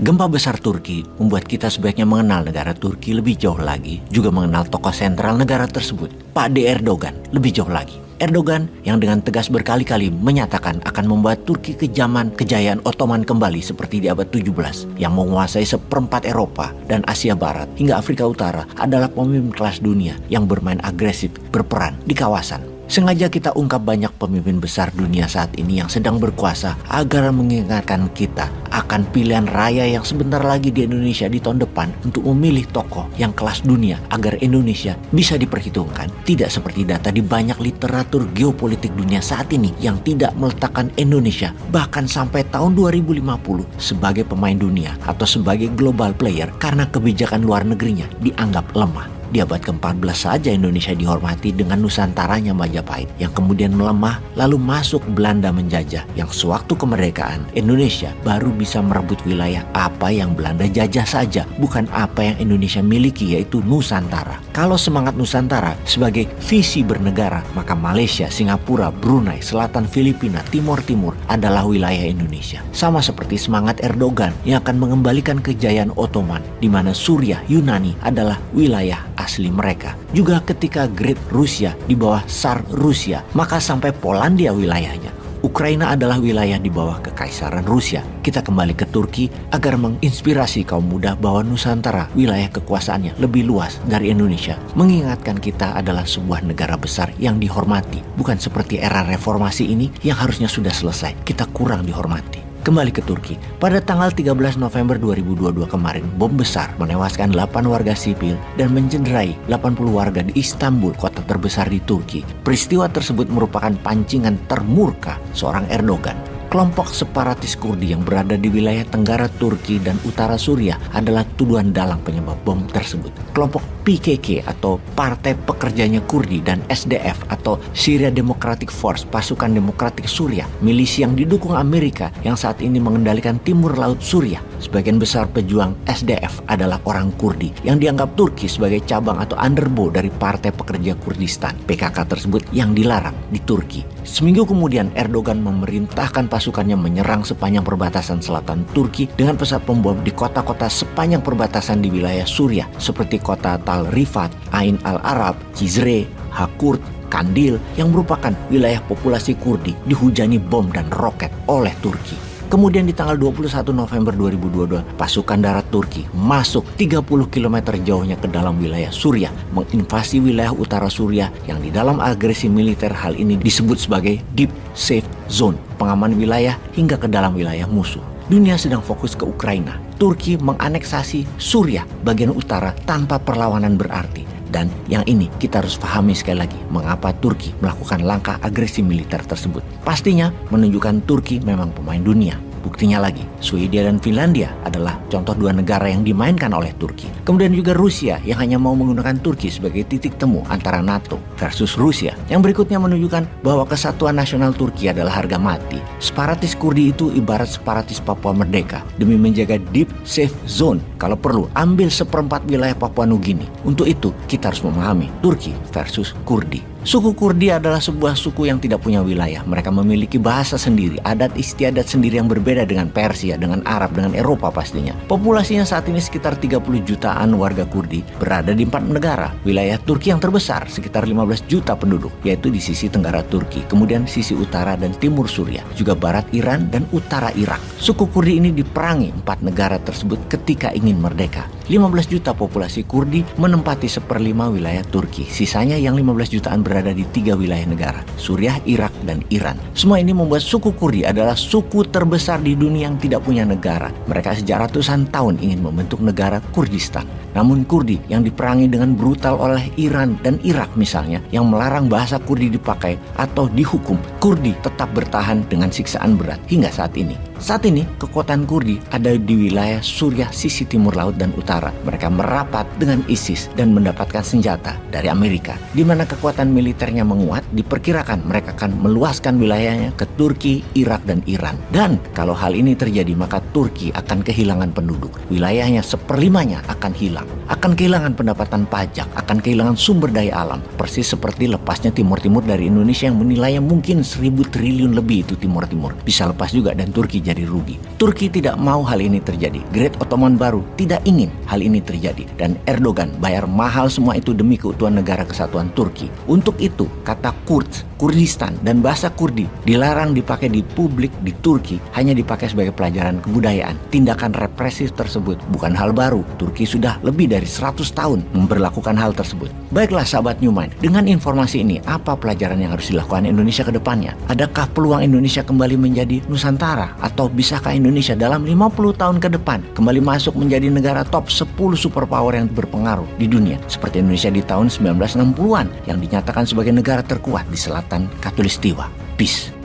Gempa besar Turki membuat kita sebaiknya mengenal negara Turki lebih jauh lagi, juga mengenal tokoh sentral negara tersebut, Pak D. Erdogan, lebih jauh lagi. Erdogan yang dengan tegas berkali-kali menyatakan akan membuat Turki ke zaman kejayaan Ottoman kembali seperti di abad 17 yang menguasai seperempat Eropa dan Asia Barat hingga Afrika Utara adalah pemimpin kelas dunia yang bermain agresif berperan di kawasan. Sengaja kita ungkap banyak pemimpin besar dunia saat ini yang sedang berkuasa agar mengingatkan kita akan pilihan raya yang sebentar lagi di Indonesia di tahun depan untuk memilih tokoh yang kelas dunia agar Indonesia bisa diperhitungkan. Tidak seperti data di banyak literatur geopolitik dunia saat ini yang tidak meletakkan Indonesia bahkan sampai tahun 2050 sebagai pemain dunia atau sebagai global player karena kebijakan luar negerinya dianggap lemah. Di abad ke-14 saja Indonesia dihormati dengan Nusantaranya Majapahit yang kemudian melemah lalu masuk Belanda menjajah yang sewaktu kemerdekaan Indonesia baru bisa merebut wilayah apa yang Belanda jajah saja, bukan apa yang Indonesia miliki yaitu Nusantara. Kalau semangat Nusantara sebagai visi bernegara, maka Malaysia, Singapura, Brunei, Selatan Filipina, Timur adalah wilayah Indonesia. Sama seperti semangat Erdogan yang akan mengembalikan kejayaan Ottoman di mana Suriah, Yunani adalah wilayah asli mereka. Juga ketika Great Rusia di bawah Tsar Rusia, maka sampai Polandia wilayahnya. Ukraina adalah wilayah di bawah Kekaisaran Rusia. Kita kembali ke Turki agar menginspirasi kaum muda bahwa Nusantara wilayah kekuasaannya lebih luas dari Indonesia. Mengingatkan kita adalah sebuah negara besar yang dihormati. Bukan seperti era reformasi ini yang harusnya sudah selesai. Kita kurang dihormati. Kembali ke Turki, pada tanggal 13 November 2022 kemarin, bom besar menewaskan 8 warga sipil dan mencederai 80 warga di Istanbul, kota terbesar di Turki. Peristiwa tersebut merupakan pancingan termurka seorang Erdogan. Kelompok separatis Kurdi yang berada di wilayah tenggara Turki dan utara Suriah adalah tuduhan dalang penyebab bom tersebut. Kelompok PKK atau Partai Pekerjanya Kurdi dan SDF atau Syria Democratic Force, pasukan demokratik Suriah, milisi yang didukung Amerika yang saat ini mengendalikan timur laut Suriah. Sebagian besar pejuang SDF adalah orang Kurdi yang dianggap Turki sebagai cabang atau underbow dari Partai Pekerja Kurdistan. PKK tersebut yang dilarang di Turki. Seminggu kemudian Erdogan memerintahkan pasukannya menyerang sepanjang perbatasan selatan Turki dengan pesawat pembom di kota-kota sepanjang perbatasan di wilayah Suriah seperti kota Tal Rifat, Ain al-Arab, Cizre, Hakurt, Kandil yang merupakan wilayah populasi Kurdi dihujani bom dan roket oleh Turki. Kemudian di tanggal 21 November 2022, pasukan darat Turki masuk 30 km jauhnya ke dalam wilayah Suriah, menginvasi wilayah utara Suriah yang di dalam agresi militer hal ini disebut sebagai Deep Safe Zone, pengaman wilayah hingga ke dalam wilayah musuh. Dunia sedang fokus ke Ukraina. Turki menganeksasi Suriah bagian utara tanpa perlawanan berarti. Dan yang ini kita harus pahami sekali lagi mengapa Turki melakukan langkah agresi militer tersebut. Pastinya menunjukkan Turki memang pemain dunia. Buktinya lagi, Swedia dan Finlandia adalah contoh dua negara yang dimainkan oleh Turki. Kemudian juga Rusia yang hanya mau menggunakan Turki sebagai titik temu antara NATO versus Rusia. Yang berikutnya menunjukkan bahwa kesatuan nasional Turki adalah harga mati. Separatis Kurdi itu ibarat separatis Papua Merdeka. Demi menjaga Deep Safe Zone, kalau perlu ambil seperempat wilayah Papua Nugini. Untuk itu kita harus memahami Turki versus Kurdi. Suku Kurdi adalah sebuah suku yang tidak punya wilayah. Mereka memiliki bahasa sendiri, adat istiadat sendiri yang berbeda dengan Persia, dengan Arab, dengan Eropa pastinya. Populasinya saat ini sekitar 30 jutaan warga Kurdi berada di 4 negara. Wilayah Turki yang terbesar sekitar 15 juta penduduk, yaitu di sisi tenggara Turki, kemudian sisi utara dan timur Suriah, juga barat Iran dan utara Irak. Suku Kurdi ini diperangi 4 negara tersebut ketika ingin merdeka. 15 juta populasi Kurdi menempati 1/5 wilayah Turki. Sisanya yang 15 jutaan berada di 3 wilayah negara, Suriah, Irak, dan Iran. Semua ini membuat suku Kurdi adalah suku terbesar di dunia yang tidak punya negara. Mereka sejak ratusan tahun ingin membentuk negara Kurdistan. Namun Kurdi yang diperangi dengan brutal oleh Iran dan Irak misalnya, yang melarang bahasa Kurdi dipakai atau dihukum, Kurdi tetap bertahan dengan siksaan berat hingga saat ini. Saat ini, kekuatan Kurdi ada di wilayah Suriah sisi timur laut dan utara. Mereka merapat dengan ISIS dan mendapatkan senjata dari Amerika. Di mana kekuatan militernya menguat, diperkirakan mereka akan meluaskan wilayahnya ke Turki, Irak, dan Iran. Dan kalau hal ini terjadi, maka Turki akan kehilangan penduduk. Wilayahnya 1/5 akan hilang. hilang, akan kehilangan pendapatan pajak, akan kehilangan sumber daya alam, persis seperti lepasnya Timur Timur dari Indonesia yang menilainya mungkin 1.000 triliun lebih. Itu Timur Timur bisa lepas juga dan Turki jadi rugi. Turki tidak mau hal ini terjadi. Great Ottoman baru tidak ingin hal ini terjadi, dan Erdogan bayar mahal semua itu demi keutuhan negara kesatuan Turki. Untuk itu, kata Kurds, Kurdistan, dan bahasa Kurdi dilarang dipakai di publik di Turki, hanya dipakai sebagai pelajaran kebudayaan. Tindakan represif tersebut bukan hal baru. Turki sudah lebih dari 100 tahun memberlakukan hal tersebut. Baiklah sahabat Newmind, dengan informasi ini, apa pelajaran yang harus dilakukan Indonesia ke depannya? Adakah peluang Indonesia kembali menjadi Nusantara? Atau bisakah Indonesia dalam 50 tahun ke depan kembali masuk menjadi negara top 10 superpower yang berpengaruh di dunia, seperti Indonesia di tahun 1960-an yang dinyatakan sebagai negara terkuat di selatan Khatulistiwa? Peace.